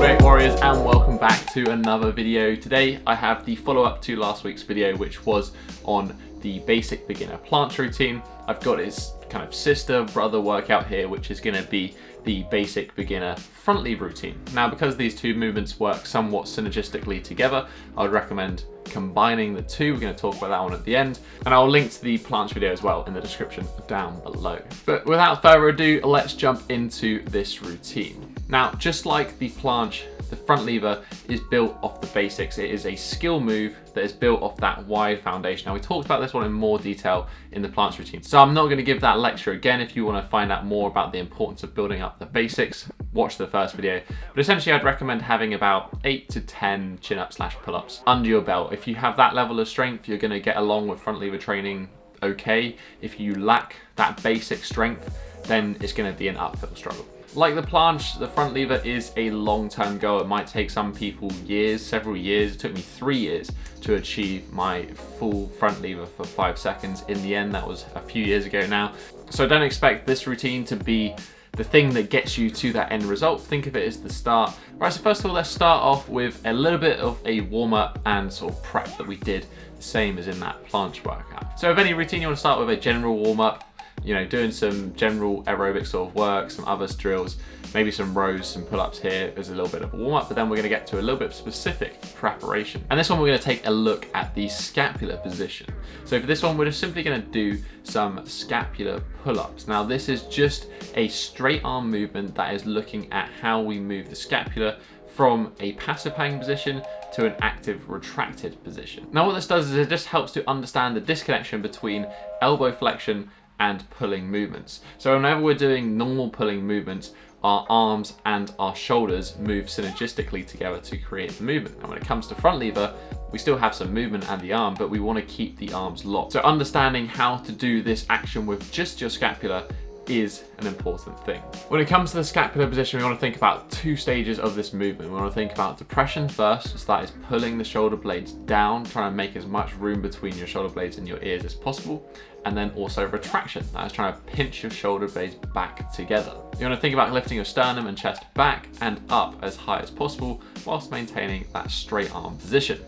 great warriors, and welcome back to another video. Today I have the follow-up to last week's video, which was on the basic beginner planche routine. I've got its kind of sister brother workout here, which is going to be the basic beginner front lever routine. Now, because these two movements work somewhat synergistically together, I would recommend combining the two. We're going to talk about that one at the end, and I'll link to the planche video as well in the description down below. But without further ado, let's jump into this routine. Now, just like the planche, the front lever is built off the basics. It is a skill move that is built off that wide foundation. Now, we talked about this one in more detail in the planche routine, so I'm not going to give that lecture again. If you want to find out more about the importance of building up the basics, watch the first video. But essentially, I'd recommend having about 8 to 10 chin-ups / pull-ups under your belt. If you have that level of strength, you're going to get along with front lever training okay. If you lack that basic strength, then it's going to be an uphill struggle. Like the planche, the front lever is a long-term goal. It might take some people years, several years. It took me 3 years to achieve my full front lever for 5 seconds. In the end, that was a few years ago now. So don't expect this routine to be the thing that gets you to that end result. Think of it as the start. Right, so first of all, let's start off with a little bit of a warm-up and sort of prep that we did, the same as in that planche workout. So with any routine, you want to start with a general warm-up, you know, doing some general aerobic sort of work, some other drills, maybe some rows, some pull-ups here as a little bit of a warm-up, but then we're going to get to a little bit of specific preparation. And this one, we're going to take a look at the scapular position. So for this one, we're just simply going to do some scapular pull-ups. Now, this is just a straight arm movement that is looking at how we move the scapula from a passive hanging position to an active retracted position. Now, what this does is it just helps to understand the disconnection between elbow flexion and pulling movements. So whenever we're doing normal pulling movements, our arms and our shoulders move synergistically together to create the movement. And when it comes to front lever, we still have some movement and the arm, but we want to keep the arms locked. So understanding how to do this action with just your scapula is an important thing. When it comes to the scapular position, we want to think about 2 stages of this movement. We want to think about depression first, so that is pulling the shoulder blades down, trying to make as much room between your shoulder blades and your ears as possible. And then also retraction, that is trying to pinch your shoulder blades back together. You want to think about lifting your sternum and chest back and up as high as possible whilst maintaining that straight arm position.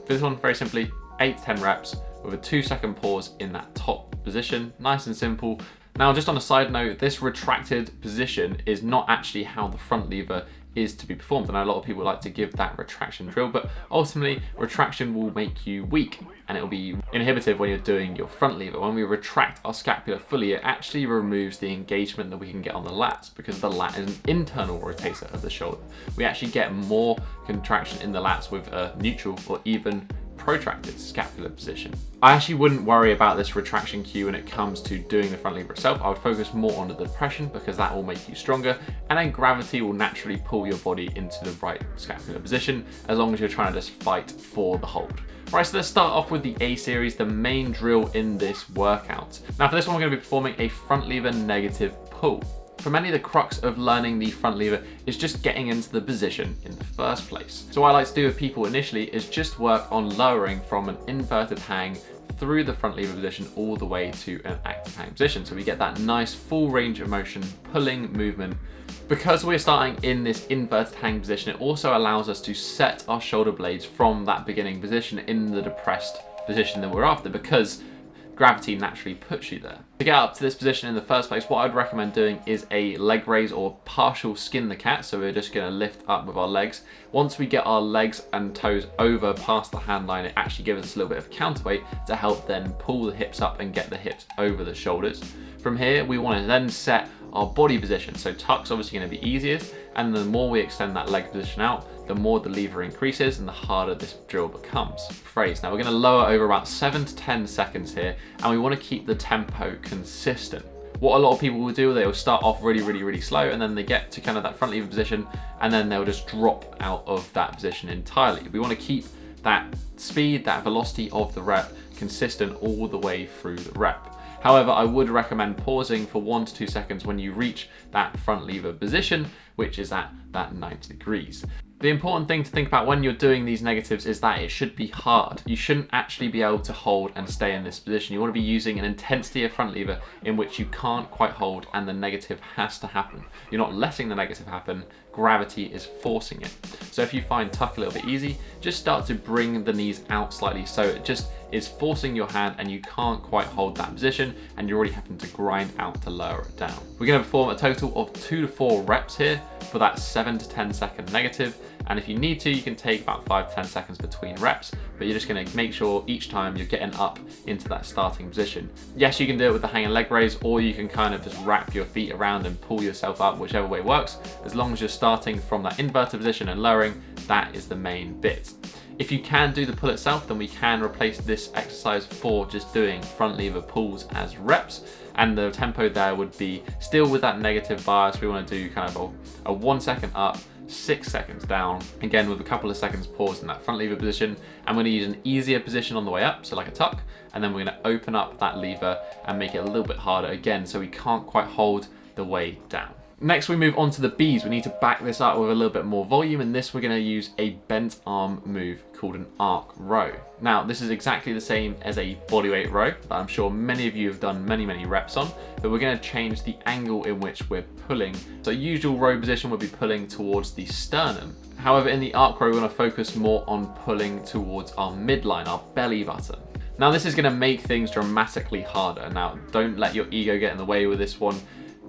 For this one, very simply, 8 to 10 reps with a 2-second pause in that top position. Nice and simple. Now, just on a side note, this retracted position is not actually how the front lever is to be performed. I know a lot of people like to give that retraction drill, but ultimately retraction will make you weak and it will be inhibitive when you're doing your front lever. When we retract our scapula fully, it actually removes the engagement that we can get on the lats, because the lat is an internal rotator of the shoulder. We actually get more contraction in the lats with a neutral or even protracted scapular position. I actually wouldn't worry about this retraction cue when it comes to doing the front lever itself. I would focus more on the depression, because that will make you stronger, and then gravity will naturally pull your body into the right scapular position as long as you're trying to just fight for the hold. Right, so let's start off with the A series, the main drill in this workout. Now, for this one, we're going to be performing a front lever negative pull. For many, the crux of learning the front lever is just getting into the position in the first place. So what I like to do with people initially is just work on lowering from an inverted hang through the front lever position all the way to an active hang position. So we get that nice full range of motion pulling movement. Because we're starting in this inverted hang position, it also allows us to set our shoulder blades from that beginning position in the depressed position that we're after, because gravity naturally puts you there. To get up to this position in the first place, what I'd recommend doing is a leg raise or partial skin the cat. So we're just going to lift up with our legs. Once we get our legs and toes over past the hand line, it actually gives us a little bit of counterweight to help then pull the hips up and get the hips over the shoulders. From here, we want to then set our body position. So tuck's obviously going to be easiest, and the more we extend that leg position out, the more the lever increases and the harder this drill becomes. Phrase. Now, we're going to lower over about 7 to 10 seconds here, and we want to keep the tempo consistent. What a lot of people will do, they will start off really slow, and then they get to kind of that front lever position, and then they'll just drop out of that position entirely. We want to keep that speed, that velocity of the rep consistent all the way through the rep. However, I would recommend pausing for 1 to 2 seconds when you reach that front lever position, which is at that 90 degrees. The important thing to think about when you're doing these negatives is that it should be hard. You shouldn't actually be able to hold and stay in this position. You want to be using an intensity of front lever in which you can't quite hold and the negative has to happen. You're not letting the negative happen, gravity is forcing it. So if you find tuck a little bit easy, just start to bring the knees out slightly so it just is forcing your hand and you can't quite hold that position and you're already having to grind out to lower it down. We're going to perform a total of 2 to 4 reps here for that 7 to 10 second negative, and if you need to, you can take about 5 to 10 seconds between reps, but you're just going to make sure each time you're getting up into that starting position. Yes, you can do it with the hanging leg raise, or you can kind of just wrap your feet around and pull yourself up, whichever way works. As long as you're starting from that inverted position and lowering, that is the main bit. If you can do the pull itself, then we can replace this exercise for just doing front lever pulls as reps. And the tempo there would be still with that negative bias. We want to do kind of a 1 second up, 6 seconds down, again with a couple of seconds pause in that front lever position. I'm going to use an easier position on the way up, so like a tuck, and then we're going to open up that lever and make it a little bit harder again so we can't quite hold the way down. Next we move on to the Bs. We need to back this up with a little bit more volume, and this we're going to use a bent arm move called an arc row. Now this is exactly the same as a bodyweight row that I'm sure many of you have done many reps on, but we're going to change the angle in which we're pulling. So usual row position would be pulling towards the sternum. However, in the arc row we're going to focus more on pulling towards our midline, our belly button. Now this is going to make things dramatically harder. Now don't let your ego get in the way with this one.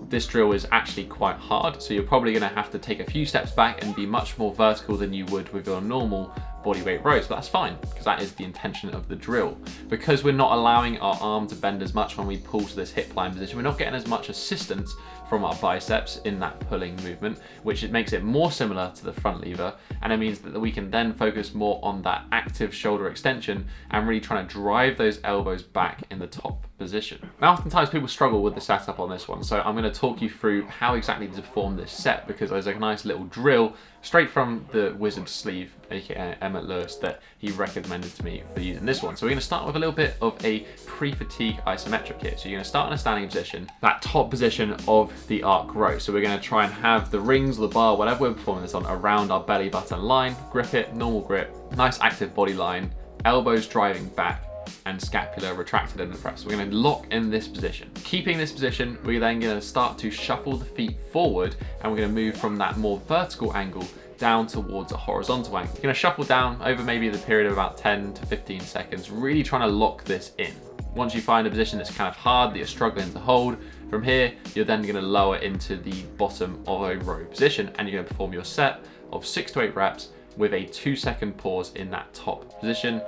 This drill is actually quite hard, so you're probably going to have to take a few steps back and be much more vertical than you would with your normal bodyweight rows, but that's fine because that is the intention of the drill. Because we're not allowing our arm to bend as much when we pull to this hip line position, we're not getting as much assistance from our biceps in that pulling movement, which it makes it more similar to the front lever, and it means that we can then focus more on that active shoulder extension and really trying to drive those elbows back in the top position. Now oftentimes people struggle with the setup on this one, so I'm going to talk you through how exactly to perform this set, because there's a nice little drill straight from the wizard sleeve, aka Emmett Lewis, that he recommended to me for using this one. So we're going to start with a little bit of a pre-fatigue isometric here. So you're going to start in a standing position, that top position of the arc row. So we're going to try and have the rings or the bar, whatever we're performing this on, around our belly button line, grip it, normal grip, nice active body line, elbows driving back, and scapula retracted in the press. We're going to lock in this position. Keeping this position, we're then going to start to shuffle the feet forward, and we're going to move from that more vertical angle down towards a horizontal angle. You're going to shuffle down over maybe the period of about 10 to 15 seconds, really trying to lock this in. Once you find a position that's kind of hard, that you're struggling to hold, from here, you're then going to lower into the bottom of a row position, and you're going to perform your set of 6 to 8 reps with a 2 second pause in that top position.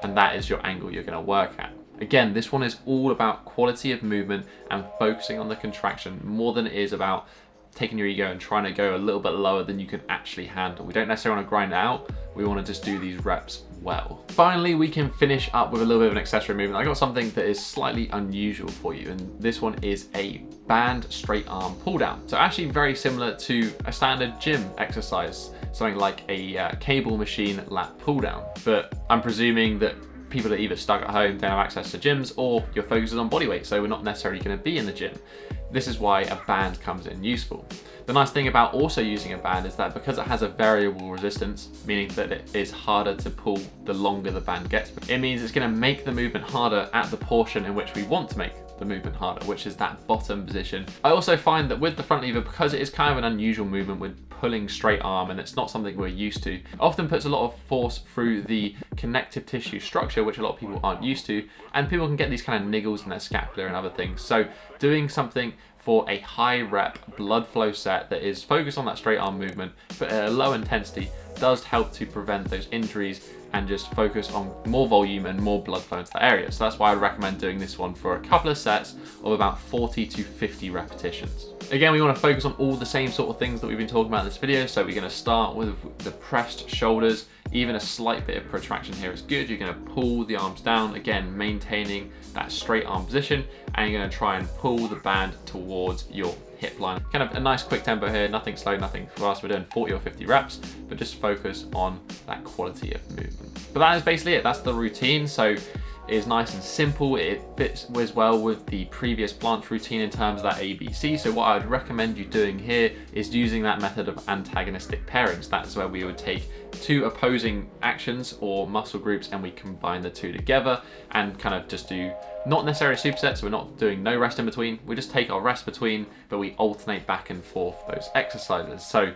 And that is your angle you're going to work at. Again, this one is all about quality of movement and focusing on the contraction more than it is about taking your ego and trying to go a little bit lower than you can actually handle. We don't necessarily want to grind it out, we want to just do these reps well. Finally, we can finish up with a little bit of an accessory movement. I got something that is slightly unusual for you, and this one is a band straight arm pull down. So actually very similar to a standard gym exercise, something like a cable machine lat pull down. But I'm presuming that people are either stuck at home, don't have access to gyms, or your focus is on bodyweight, so we're not necessarily going to be in the gym. This is why a band comes in useful. The nice thing about also using a band is that because it has a variable resistance, meaning that it is harder to pull the longer the band gets, it means it's going to make the movement harder at the portion in which we want to make the movement harder, which is that bottom position. I also find that with the front lever, because it is kind of an unusual movement with pulling straight arm and it's not something we're used to, it often puts a lot of force through the connective tissue structure, which a lot of people aren't used to, and people can get these kind of niggles in their scapula and other things. So doing something for a high rep blood flow set that is focused on that straight arm movement but at a low intensity does help to prevent those injuries and just focus on more volume and more blood flow into that area. So that's why I recommend doing this one for a couple of sets of about 40 to 50 repetitions. Again, we want to focus on all the same sort of things that we've been talking about in this video. So we're going to start with the pressed shoulders. Even a slight bit of protraction here is good. You're going to pull the arms down, again maintaining that straight arm position, and you're going to try and pull the band towards your hip line. Kind of a nice quick tempo here, nothing slow, nothing fast. We're doing 40 or 50 reps, but just focus on that quality of movement. But that is basically it. That's the routine. So is nice and simple. It fits as well with the previous planche routine in terms of that ABC. So what I would recommend you doing here is using that method of antagonistic pairings. That's where we would take two opposing actions or muscle groups and we combine the two together and kind of just do not necessarily supersets. We're not doing no rest in between. We just take our rest between, but we alternate back and forth those exercises. So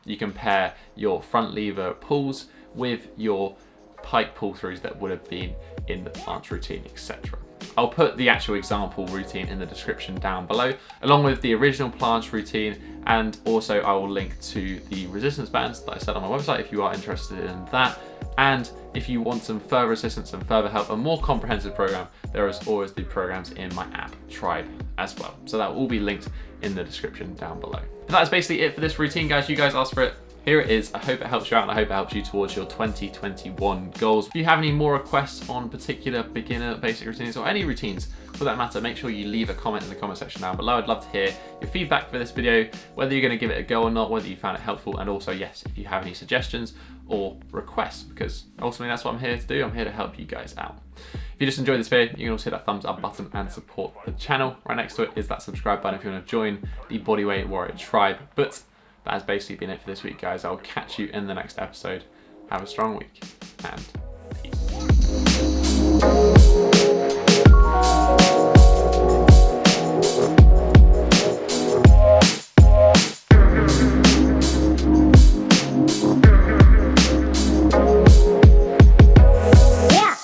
you can pair your front lever pulls with your pike pull throughs that would have been in the planche routine, etc. I'll put the actual example routine in the description down below, along with the original planche routine, and also I will link to the resistance bands that I said on my website if you are interested in that. And if you want some further assistance and further help, a more comprehensive program, there is always the programs in my app Tribe as well. So that will all be linked in the description down below. And that's basically it for this routine, guys. You guys asked for it. Here it is. I hope it helps you out and I hope it helps you towards your 2021 goals. If you have any more requests on particular beginner basic routines or any routines for that matter, make sure you leave a comment in the comment section down below. I'd love to hear your feedback for this video, whether you're going to give it a go or not, whether you found it helpful, and also, yes, if you have any suggestions or requests, because ultimately that's what I'm here to do. I'm here to help you guys out. If you just enjoyed this video, you can also hit that thumbs up button and support the channel. Right next to it is that subscribe button if you want to join the Bodyweight Warrior Tribe. But that has basically been it for this week, guys. I'll catch you in the next episode. Have a strong week and peace.